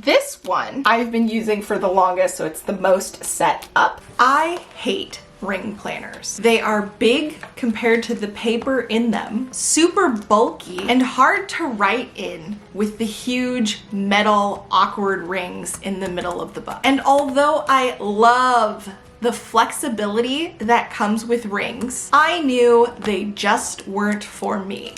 this one I've been using for the longest, so it's the most set up. I hate ring planners. They are big compared to the paper in them, super bulky, and hard to write in with the huge metal awkward rings in the middle of the book. And although I love the flexibility that comes with rings, I knew they just weren't for me.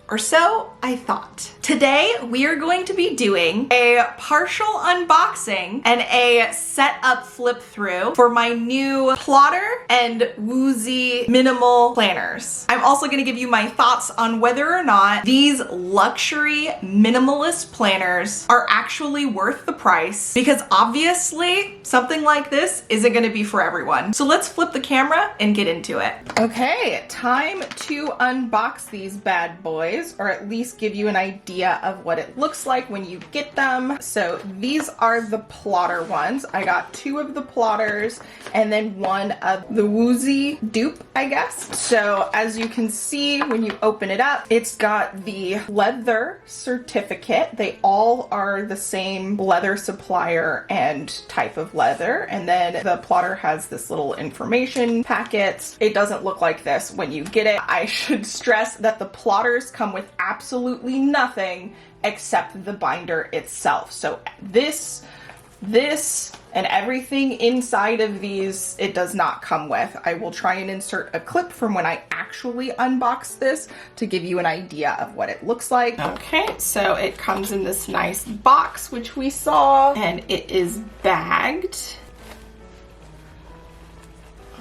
Or so I thought. Today, we are going to be doing a partial unboxing and a setup flip through for my new plotter and Wuzhi minimal planners. I'm also gonna give you my thoughts on whether or not these luxury minimalist planners are actually worth the price, because obviously something like this isn't gonna be for everyone. So let's flip the camera and get into it. Okay, time to unbox these bad boys, or at least give you an idea of what it looks like when you get them. So these are the plotter ones. I got 2 of the plotters and then 1 of the Wuzhi dupe, I guess. So as you can see, when you open it up, it's got the leather certificate. They all are the same leather supplier and type of leather. And then the plotter has this little information packet. It doesn't look like this when you get it. I should stress that the plotters come with absolutely nothing except the binder itself. So this and everything inside of these, it does not come with. I will try and insert a clip from when I actually unbox this to give you an idea of what it looks like. Okay, so it comes in this nice box, which we saw, and it is bagged.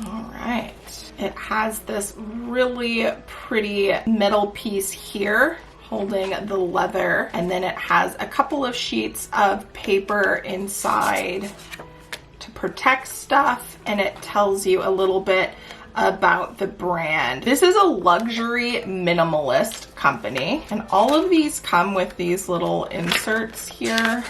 All right. It has this really pretty metal piece here holding the leather, and then it has a couple of sheets of paper inside to protect stuff, and it tells you a little bit about the brand. This is a luxury minimalist company, and all of these come with these little inserts here.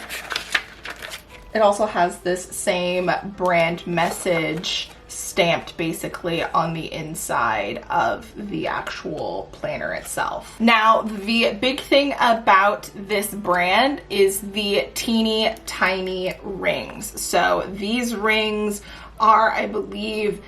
It also has this same brand message stamped basically on the inside of the actual planner itself. Now, the big thing about this brand is the teeny tiny rings. So these rings are, I believe,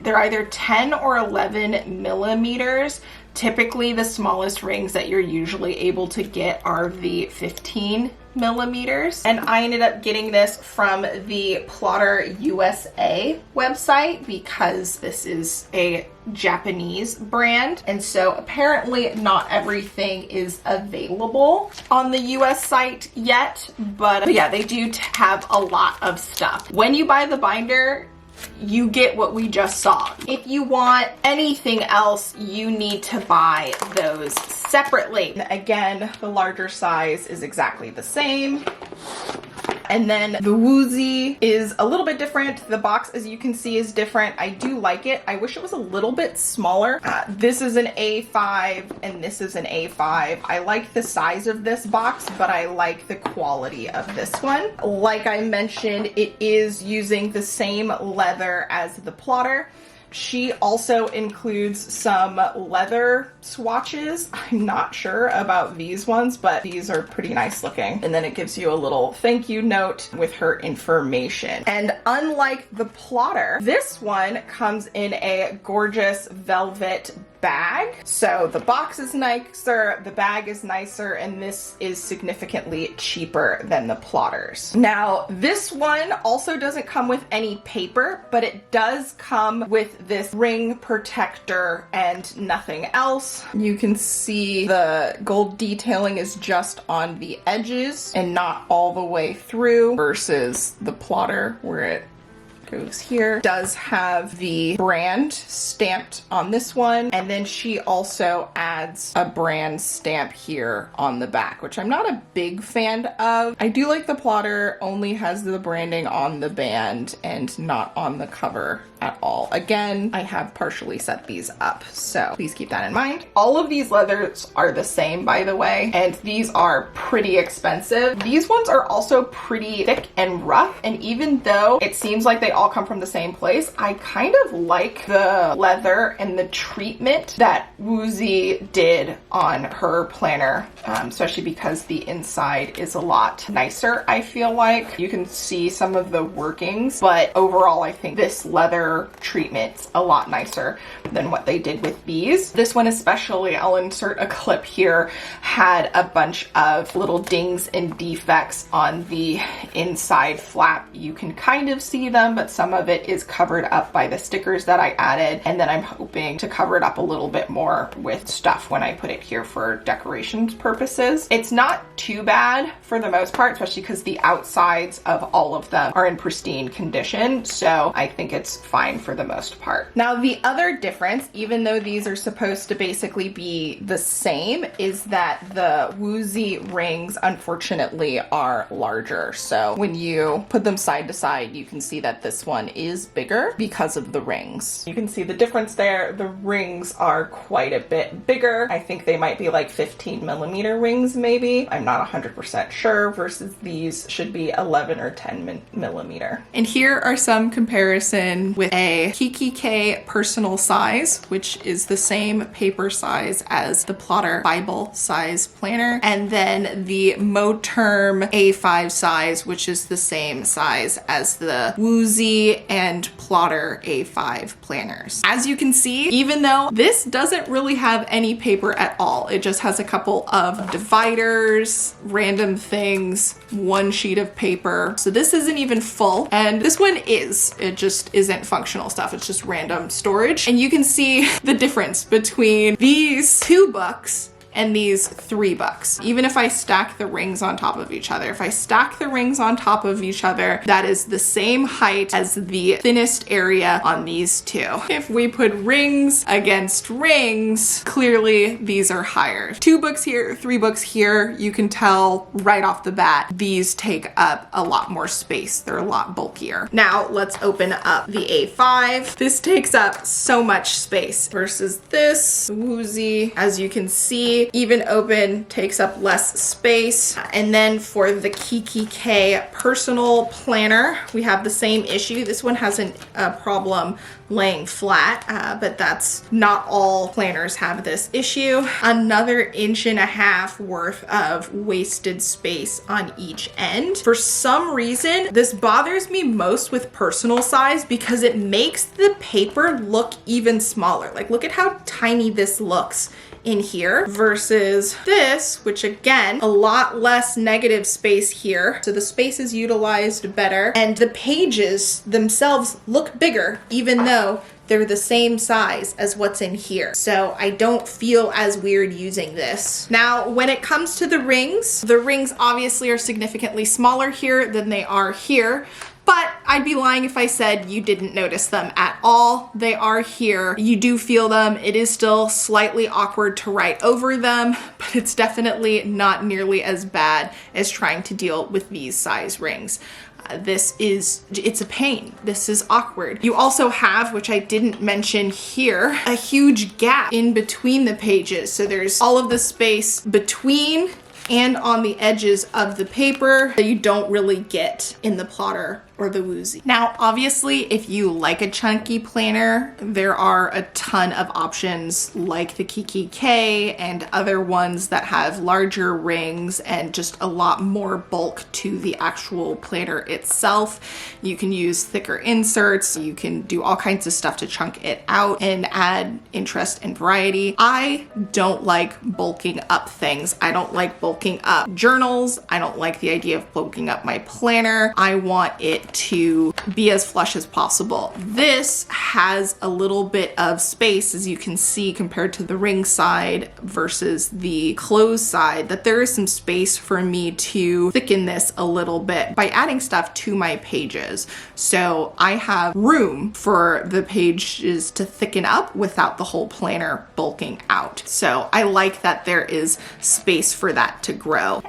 they're either 10 or 11 millimeters. Typically, the smallest rings that you're usually able to get are the 15 millimeters. And I ended up getting this from the Plotter USA website because this is a Japanese brand. And so apparently not everything is available on the US site yet, but yeah, they do have a lot of stuff. When you buy the binder, you get what we just saw. If you want anything else, you need to buy those separately. Again, the larger size is exactly the same. And then the Wuzhi is a little bit different. The box, as you can see, is different. I do like it. I wish it was a little bit smaller. This is an A5 and this is an A5. I like the size of this box, but I like the quality of this one. Like I mentioned, it is using the same leather as the plotter. She also includes some leather swatches. I'm not sure about these ones, but these are pretty nice looking. And then it gives you a little thank you note with her information. And unlike the plotter, this one comes in a gorgeous velvet bag. So the box is nicer, the bag is nicer, and this is significantly cheaper than the plotters. Now, this one also doesn't come with any paper, but it does come with this ring protector and nothing else. You can see the gold detailing is just on the edges and not all the way through, versus the plotter where it goes here. Does have the brand stamped on this one, and then she also adds a brand stamp here on the back, which I'm not a big fan of. I do like the plotter only has the branding on the band and not on the cover at all. Again, I have partially set these up, so please keep that in mind. All of these leathers are the same, by the way, and these are pretty expensive. These ones are also pretty thick and rough, and even though it seems like they all come from the same place, I kind of like the leather and the treatment that Wuzhi did on her planner, especially because the inside is a lot nicer, I feel like. You can see some of the workings, but overall I think this leather treatment's a lot nicer than what they did with these. This one especially, I'll insert a clip here, had a bunch of little dings and defects on the inside flap. You can kind of see them, but some of it is covered up by the stickers that I added, and then I'm hoping to cover it up a little bit more with stuff when I put it here for decorations purposes. It's not too bad for the most part, especially because the outsides of all of them are in pristine condition, so I think it's fine for the most part. Now the other difference, even though these are supposed to basically be the same, is that the Wuzhi rings unfortunately are larger. So when you put them side to side, you can see that this one is bigger because of the rings. You can see the difference there. The rings are quite a bit bigger. I think they might be like 15mm rings maybe. I'm not 100% sure, versus these should be 11 or 10mm. And here are some comparison with a KK personal size, which is the same paper size as the Plotter Bible size planner, and then the Moterm A5 size, which is the same size as the Wuzhi and Plotter A5 planners. As you can see, even though this doesn't really have any paper at all, it just has a couple of dividers, random things, one sheet of paper. So this isn't even full, and this one is. It just isn't functional stuff. It's just random storage. And you can see the difference between these 2 books and these 3 bucks. Even if I stack the rings on top of each other, if I stack the rings on top of each other, that is the same height as the thinnest area on these 2. If we put rings against rings, clearly these are higher. 2 books here, 3 books here, you can tell right off the bat, these take up a lot more space. They're a lot bulkier. Now let's open up the A5. This takes up so much space versus this Wuzhi, as you can see, even open takes up less space. And then for the KK personal planner, we have the same issue. This one has a problem laying flat, but that's not all planners have this issue. Another 1.5 inch worth of wasted space on each end. For some reason, this bothers me most with personal size because it makes the paper look even smaller. Like, look at how tiny this looks in here versus this, which again, a lot less negative space here. So the space is utilized better, and the pages themselves look bigger, even though they're the same size as what's in here. So I don't feel as weird using this. Now, when it comes to the rings obviously are significantly smaller here than they are here. But I'd be lying if I said you didn't notice them at all. They are here. You do feel them. It is still slightly awkward to write over them, but it's definitely not nearly as bad as trying to deal with these size rings. It's a pain. This is awkward. You also have, which I didn't mention here, a huge gap in between the pages. So there's all of the space between and on the edges of the paper that you don't really get in the Plotter or the Wuzhi. Now, obviously, if you like a chunky planner, there are a ton of options like the KK and other ones that have larger rings and just a lot more bulk to the actual planner itself. You can use thicker inserts. You can do all kinds of stuff to chunk it out and add interest and variety. I don't like bulking up things. I don't like bulking up journals. I don't like the idea of bulking up my planner. I want it to be as flush as possible. This has a little bit of space, as you can see, compared to the ring side versus the closed side, that there is some space for me to thicken this a little bit by adding stuff to my pages. So I have room for the pages to thicken up without the whole planner bulking out. So I like that there is space for that to grow.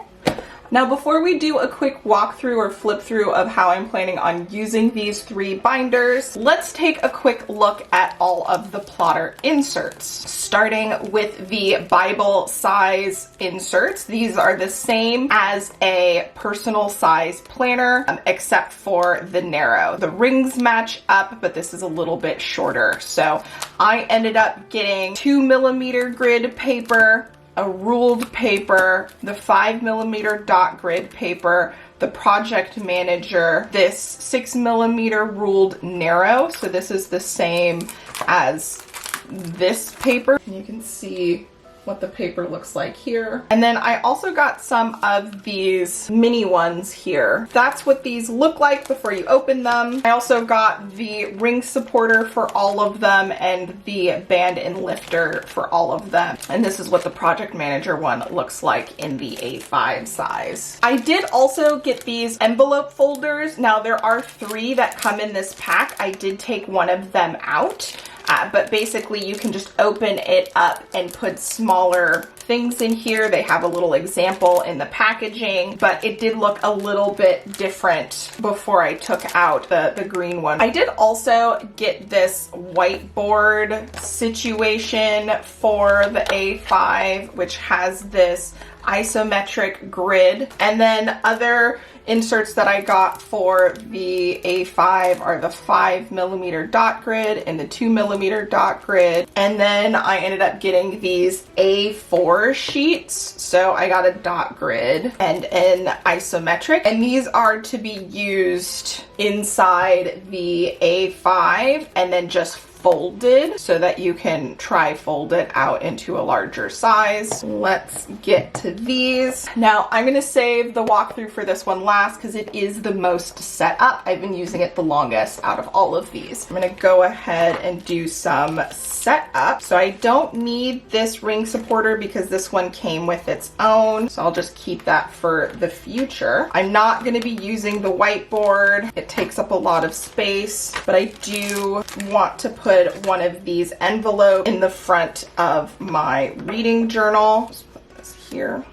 Now, before we do a quick walkthrough or flip through of how I'm planning on using these 3 binders, let's take a quick look at all of the plotter inserts. Starting with the Bible size inserts. These are the same as a personal size planner, except for the narrow. The rings match up, but this is a little bit shorter. So I ended up getting 2mm grid paper, a ruled paper, the 5mm dot grid paper, the project manager, this 6mm ruled narrow. So this is the same as this paper. You can see what the paper looks like here. And then I also got some of these mini ones here. That's what these look like before you open them. I also got the ring supporter for all of them and the band and lifter for all of them. And this is what the project manager one looks like in the A5 size. I did also get these envelope folders. Now there are 3 that come in this pack. I did take one of them out. But basically you can just open it up and put smaller things in here. They have a little example in the packaging, but it did look a little bit different before I took out the green one. I did also get this whiteboard situation for the A5, which has this isometric grid, and then other inserts that I got for the A5 are the 5mm dot grid and the 2mm dot grid. And then I ended up getting these A4 sheets. So I got a dot grid and an isometric, and these are to be used inside the A5 and then just folded so that you can tri-fold it out into a larger size. Let's get to these. Now I'm gonna save the walkthrough for this one last because it is the most set up. I've been using it the longest out of all of these. I'm gonna go ahead and do some setup. So I don't need this ring supporter because this one came with its own. So I'll just keep that for the future. I'm not gonna be using the whiteboard. It takes up a lot of space, but I do want to put one of these envelopes in the front of my reading journal. Just put this here.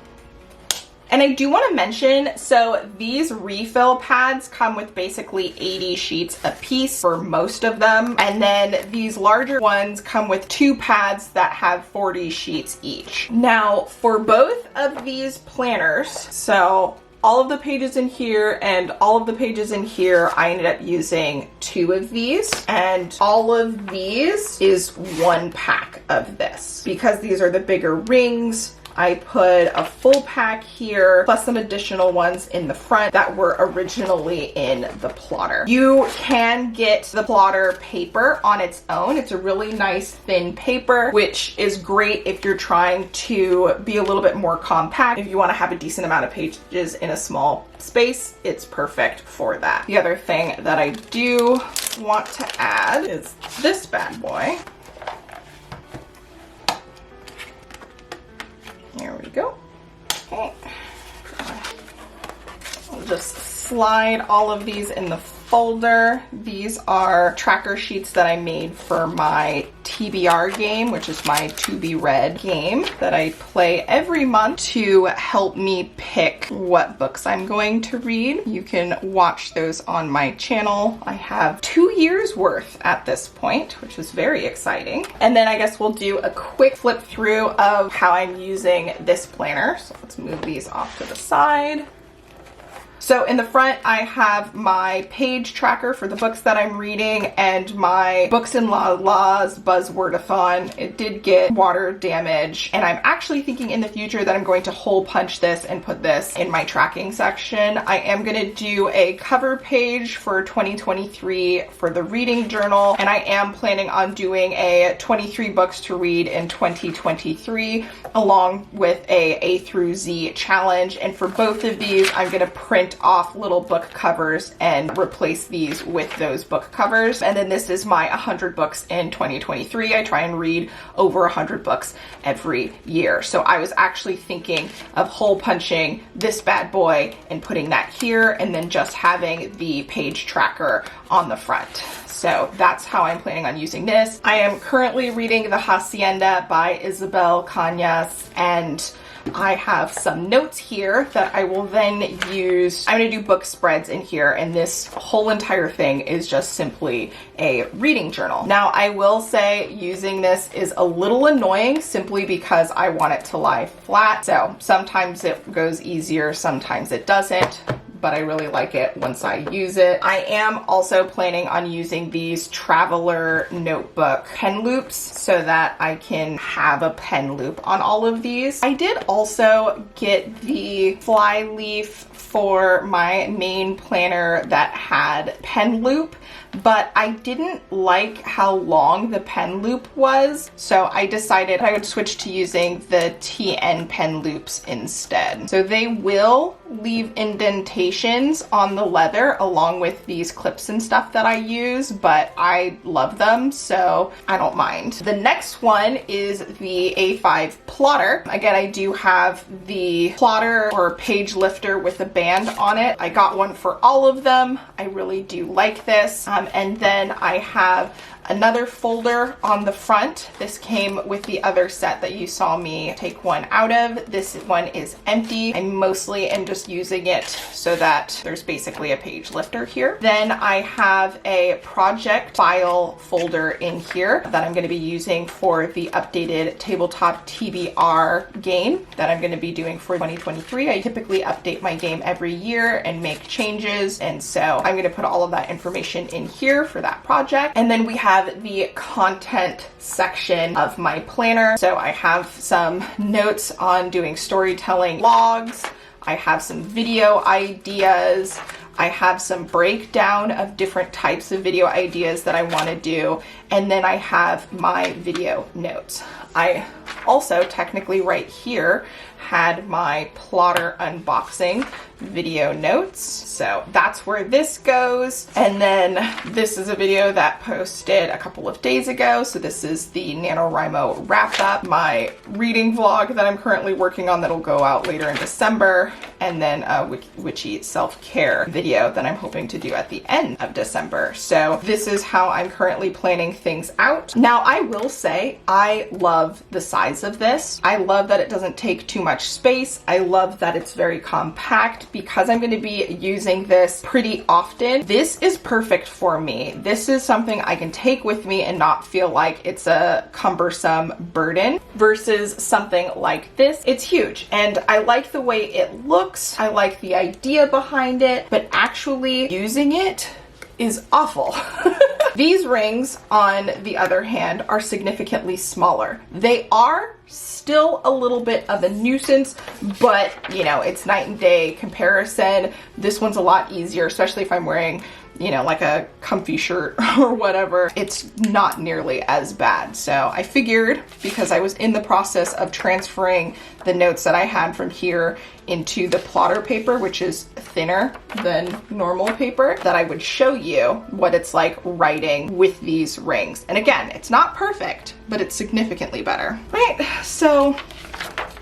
And I do want to mention, so these refill pads come with basically 80 sheets a piece for most of them. And then these larger ones come with 2 pads that have 40 sheets each. Now for both of these planners, so all of the pages in here and all of the pages in here, I ended up using 2 of these, and all of these is 1 pack of this. Because these are the bigger rings, I put a full pack here, plus some additional ones in the front that were originally in the plotter. You can get the plotter paper on its own. It's a really nice thin paper, which is great if you're trying to be a little bit more compact. If you want to have a decent amount of pages in a small space, it's perfect for that. The other thing that I do want to add is this bad boy. There we go. Okay. I'll just slide all of these in the folder. These are tracker sheets that I made for my TBR game, which is my to be read game that I play every month to help me pick what books I'm going to read. You can watch those on my channel. I have 2 years worth at this point, which is very exciting. And then I guess we'll do a quick flip through of how I'm using this planner. So let's move these off to the side. So in the front, I have my page tracker for the books that I'm reading and my Books in La La's Buzzwordathon. It did get water damage, and I'm actually thinking in the future that I'm going to hole punch this and put this in my tracking section. I am going to do a cover page for 2023 for the reading journal, and I am planning on doing a 23 books to read in 2023 along with a through Z challenge. And for both of these, I'm going to print off little book covers and replace these with those book covers. And then this is my 100 books in 2023. I try and read over 100 books every year. So I was actually thinking of hole punching this bad boy and putting that here, and then just having the page tracker on the front. So that's how I'm planning on using this. I am currently reading The Hacienda by Isabel Cañas, and I have some notes here that I will then use. I'm going to do book spreads in here, and this whole entire thing is just simply a reading journal. Now, I will say using this is a little annoying simply because I want it to lie flat. So sometimes it goes easier, sometimes it doesn't, but I really like it once I use it. I am also planning on using these Traveler notebook pen loops so that I can have a pen loop on all of these. I did also get the fly leaf for my main planner that had pen loop, but I didn't like how long the pen loop was, so I decided I would switch to using the TN pen loops instead. So they will leave indentations on the leather along with these clips and stuff that I use, but I love them, so I don't mind. The next one is the A5 plotter. Again, I do have the plotter or page lifter with a band on it. I got one for all of them. I really do like this. And then I have another folder on the front. This came with the other set that you saw me take one out of. This one is empty. I mostly am just using it so that there's basically a page lifter here. Then I have a project file folder in here that I'm going to be using for the updated tabletop TBR game that I'm going to be doing for 2023. I typically update my game every year and make changes, and so I'm going to put all of that information in here for that project. And then we have the content section of my planner. So I have some notes on doing storytelling logs. I have some video ideas. I have some breakdown of different types of video ideas that I want to do. And then I have my video notes. I also technically right here had my plotter unboxing video notes. So that's where this goes. And then this is a video that posted a couple of days ago. So this is the NaNoWriMo wrap up, my reading vlog that I'm currently working on that'll go out later in December. And then a Witchy self-care video that I'm hoping to do at the end of December. So this is how I'm currently planning things out. Now, I will say I love the size of this. I love that it doesn't take too much space. I love that it's very compact. Because I'm going to be using this pretty often, this is perfect for me. This is something I can take with me and not feel like it's a cumbersome burden versus something like this. It's huge and I like the way it looks. I like the idea behind it, but actually using it is awful. These rings, on the other hand, are significantly smaller. They are still a little bit of a nuisance, but you know, it's night and day comparison. This one's a lot easier, especially if I'm wearing, you know, like a comfy shirt or whatever. It's not nearly as bad. So I figured, because I was in the process of transferring the notes that I had from here into the plotter paper, which is thinner than normal paper, that I would show you what it's like writing with these rings. And again, it's not perfect, but it's significantly better. Right, so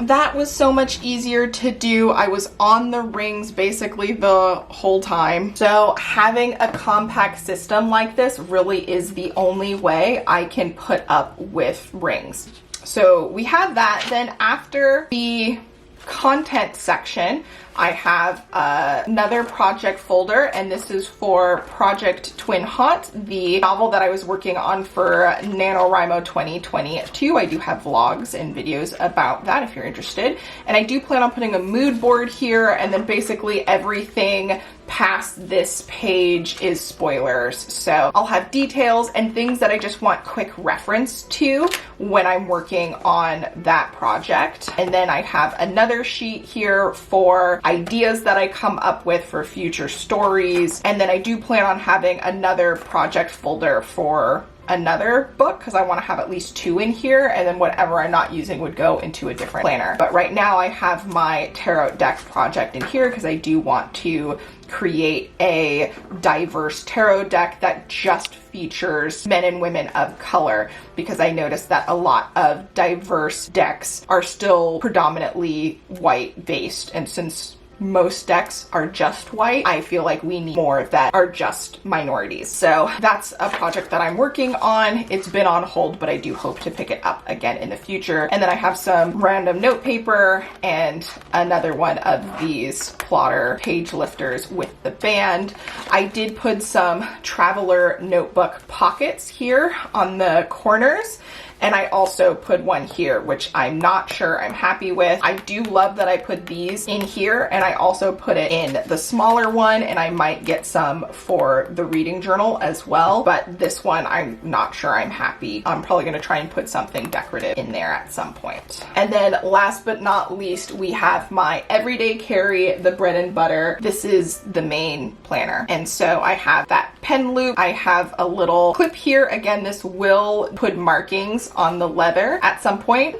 that was so much easier to do. I was on the rings basically the whole time. So having a compact system like this really is the only way I can put up with rings. So we have that. Then after the content section, I have another project folder, and this is for Project Twin Haunt, the novel that I was working on for NaNoWriMo 2022. I do have vlogs and videos about that if you're interested. And I do plan on putting a mood board here, and then basically everything past this page is spoilers. So I'll have details and things that I just want quick reference to when I'm working on that project. And then I have another sheet here for ideas that I come up with for future stories. And then I do plan on having another project folder for another book because I want to have at least two in here, and then whatever I'm not using would go into a different planner. But right now I have my tarot deck project in here because I do want to create a diverse tarot deck that just features men and women of color, because I noticed that a lot of diverse decks are still predominantly white based, and since most decks are just white. I feel like we need more that are just minorities. So that's a project that I'm working on. It's been on hold, but I do hope to pick it up again in the future. And then I have some random note paper and another one of these plotter page lifters with the band. I did put some traveler notebook pockets here on the corners. And I also put one here, which I'm not sure I'm happy with. I do love that I put these in here, and I also put it in the smaller one, and I might get some for the reading journal as well. But this one, I'm not sure I'm happy. I'm probably gonna try and put something decorative in there at some point. And then last but not least, we have my everyday carry, the bread and butter. This is the main planner. And so I have that pen loop. I have a little clip here. Again, this will put markings on the leather at some point.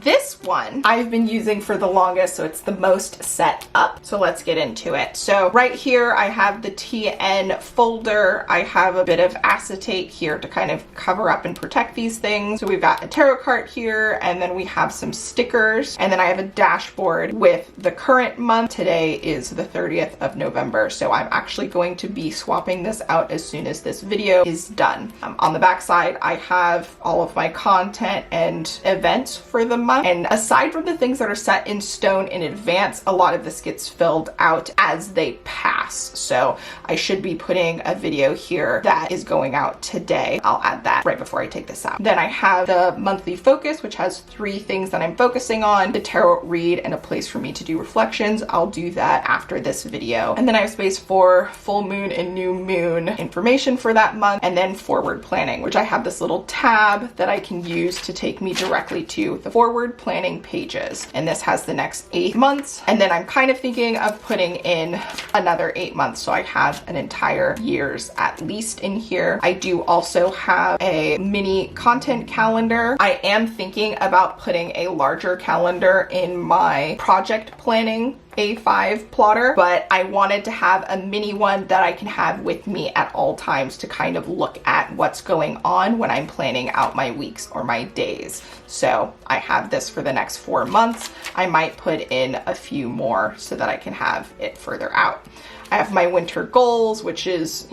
This one I've been using for the longest, so it's the most set up. So let's get into it. So right here, I have the TN folder. I have a bit of acetate here to kind of cover up and protect these things. So we've got a tarot card here, and then we have some stickers, and then I have a dashboard with the current month. Today is the 30th of November, so I'm actually going to be swapping this out as soon as this video is done. On the back side, I have all of my content and events for the month. And aside from the things that are set in stone in advance, a lot of this gets filled out as they pass. So I should be putting a video here that is going out today. I'll add that right before I take this out. Then I have the monthly focus, which has 3 things that I'm focusing on: the tarot read and a place for me to do reflections. I'll do that after this video. And then I have space for full moon and new moon information for that month, and then forward planning, which I have this little tab that I can use to take me directly to the forward planning pages. And this has the next 8 months. And then I'm kind of thinking of putting in another 8 months. So I have an entire year's at least in here. I do also have a mini content calendar. I am thinking about putting a larger calendar in my project planning A5 plotter, but I wanted to have a mini one that I can have with me at all times to kind of look at what's going on when I'm planning out my weeks or my days. So I have this for the next 4 months. I might put in a few more so that I can have it further out. I have my winter goals, which is,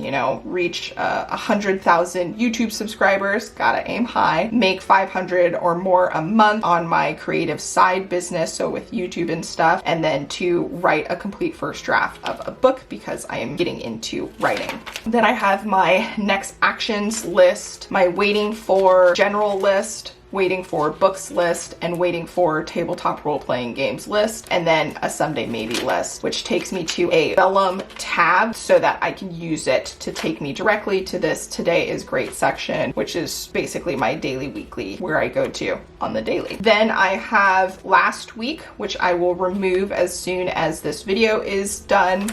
reach 100,000 YouTube subscribers, gotta aim high, make 500 or more a month on my creative side business, so with YouTube and stuff, and then to write a complete first draft of a book because I am getting into writing. Then I have my next actions list, my waiting for general list, waiting for books list, and waiting for tabletop role-playing games list, and then a someday maybe list, which takes me to a vellum tab so that I can use it to take me directly to this Today is Great section, which is basically my daily weekly where I go to on the daily. Then I have last week, which I will remove as soon as this video is done.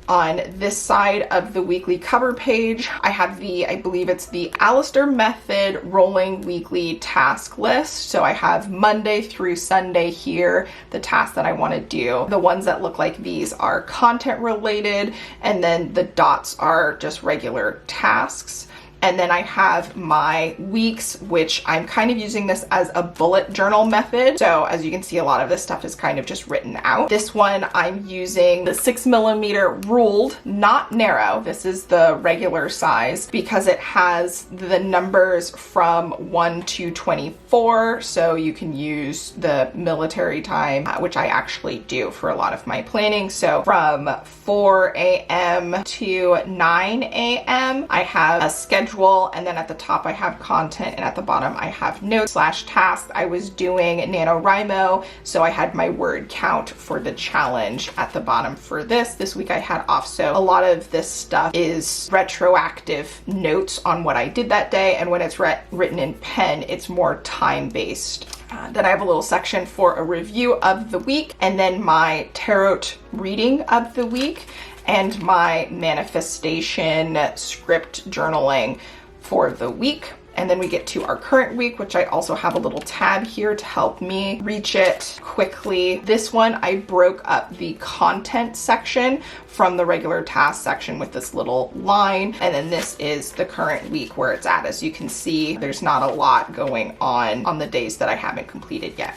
On this side of the weekly cover page, I have I believe it's the Alistair Method rolling weekly task list. So I have Monday through Sunday here, the tasks that I want to do. The ones that look like these are content related, and then the dots are just regular tasks. And then I have my weeks, which I'm kind of using this as a bullet journal method. So as you can see, a lot of this stuff is kind of just written out. This one, I'm using the 6mm ruled, not narrow. This is the regular size because it has the numbers from 1 to 24. So you can use the military time, which I actually do for a lot of my planning. So from 4 a.m. to 9 a.m., I have a schedule, and then at the top I have content, and at the bottom I have notes / tasks. I was doing NaNoWriMo, so I had my word count for the challenge at the bottom for this. This week I had off, so a lot of this stuff is retroactive notes on what I did that day, and when it's written in pen, it's more time-based. Then I have a little section for a review of the week, and then my tarot reading of the week, and my manifestation script journaling for the week. And then we get to our current week, which I also have a little tab here to help me reach it quickly. This one, I broke up the content section from the regular task section with this little line. And then this is the current week where it's at. As you can see, there's not a lot going on the days that I haven't completed yet.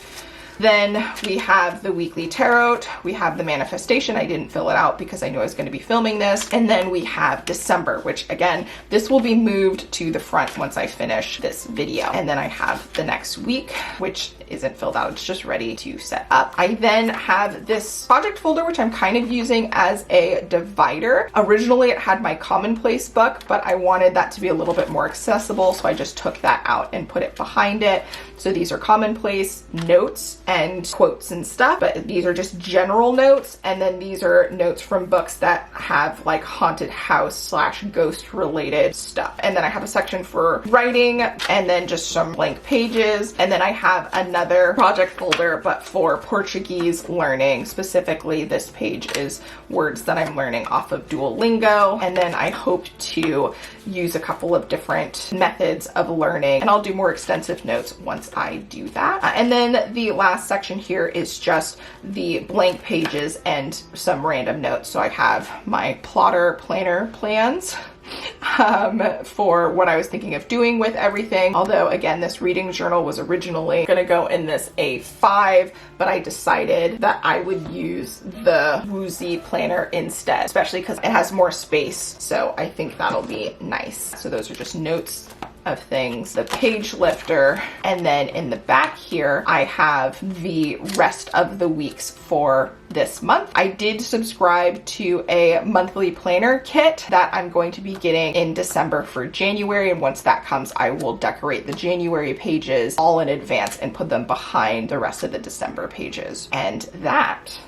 Then we have the weekly tarot. We have the manifestation. I didn't fill it out because I knew I was going to be filming this. And then we have December, which again, this will be moved to the front once I finish this video. And then I have the next week, which isn't filled out. It's just ready to set up. I then have this project folder, which I'm kind of using as a divider. Originally, it had my commonplace book, but I wanted that to be a little bit more accessible. So I just took that out and put it behind it. So these are commonplace notes and quotes and stuff, but these are just general notes. And then these are notes from books that have like haunted house / ghost related stuff. And then I have a section for writing and then just some blank pages. And then I have another project folder, but for Portuguese learning. Specifically, this page is words that I'm learning off of Duolingo. And then I hope to use a couple of different methods of learning, and I'll do more extensive notes once I do that. And then the last section here is just the blank pages and some random notes. So I have my plotter planner plans for what I was thinking of doing with everything. Although again, this reading journal was originally going to go in this A5, but I decided that I would use the Wuzhi planner instead, especially because it has more space. So I think that'll be nice. So those are just notes of things, the page lifter, and then in the back here I have the rest of the weeks for this month. I did subscribe to a monthly planner kit that I'm going to be getting in December for January, and once that comes I will decorate the January pages all in advance and put them behind the rest of the December pages. And that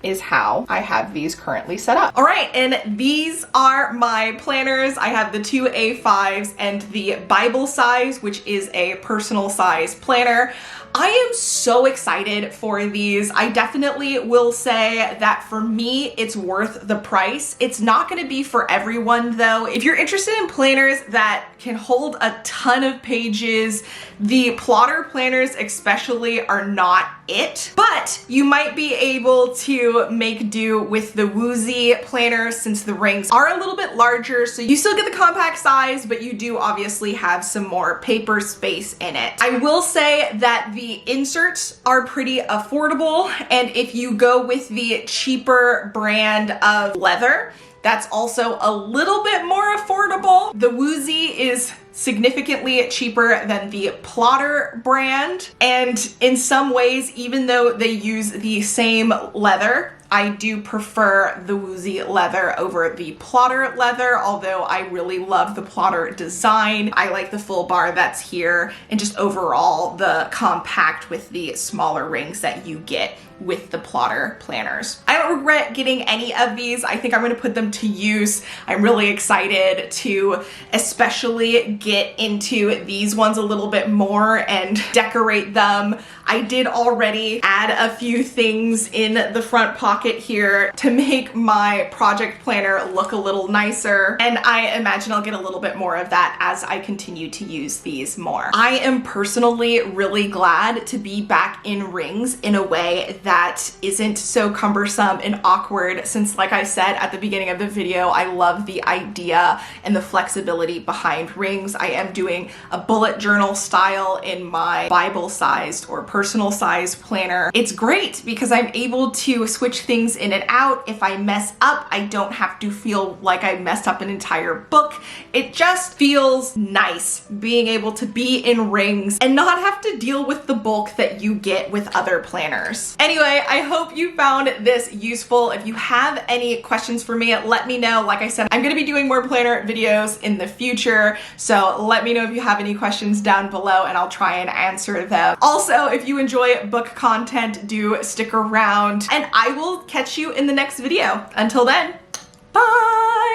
is how I have these currently set up. All right, and these are my planners. I have the 2 A5s and the Bible size, which is a personal size planner. I am so excited for these. I definitely will say that for me, it's worth the price. It's not gonna be for everyone though. If you're interested in planners that can hold a ton of pages, the plotter planners especially are not it, but you might be able to make do with the Wuzhi planner since the rings are a little bit larger. So you still get the compact size, but you do obviously have some more paper space in it. I will say that the inserts are pretty affordable, and if you go with the cheaper brand of leather, that's also a little bit more affordable. The Wuzhi is significantly cheaper than the plotter brand, and in some ways, even though they use the same leather, I do prefer the Wuzhi leather over the plotter leather, although I really love the plotter design. I like the full bar that's here, and just overall the compact with the smaller rings that you get with the plotter planners. I don't regret getting any of these. I think I'm gonna put them to use. I'm really excited to especially get into these ones a little bit more and decorate them. I did already add a few things in the front pocket here to make my project planner look a little nicer, and I imagine I'll get a little bit more of that as I continue to use these more. I am personally really glad to be back in rings in a way that isn't so cumbersome and awkward, since like I said at the beginning of the video, I love the idea and the flexibility behind rings. I am doing a bullet journal style in my Bible-sized or personal size planner. It's great because I'm able to switch things in and out. If I mess up, I don't have to feel like I messed up an entire book. It just feels nice being able to be in rings and not have to deal with the bulk that you get with other planners. Anyway, I hope you found this useful. If you have any questions for me, let me know. Like I said, I'm gonna be doing more planner videos in the future, so let me know if you have any questions down below and I'll try and answer them. Also, if you enjoy book content, do stick around, and I will catch you in the next video. Until then, bye!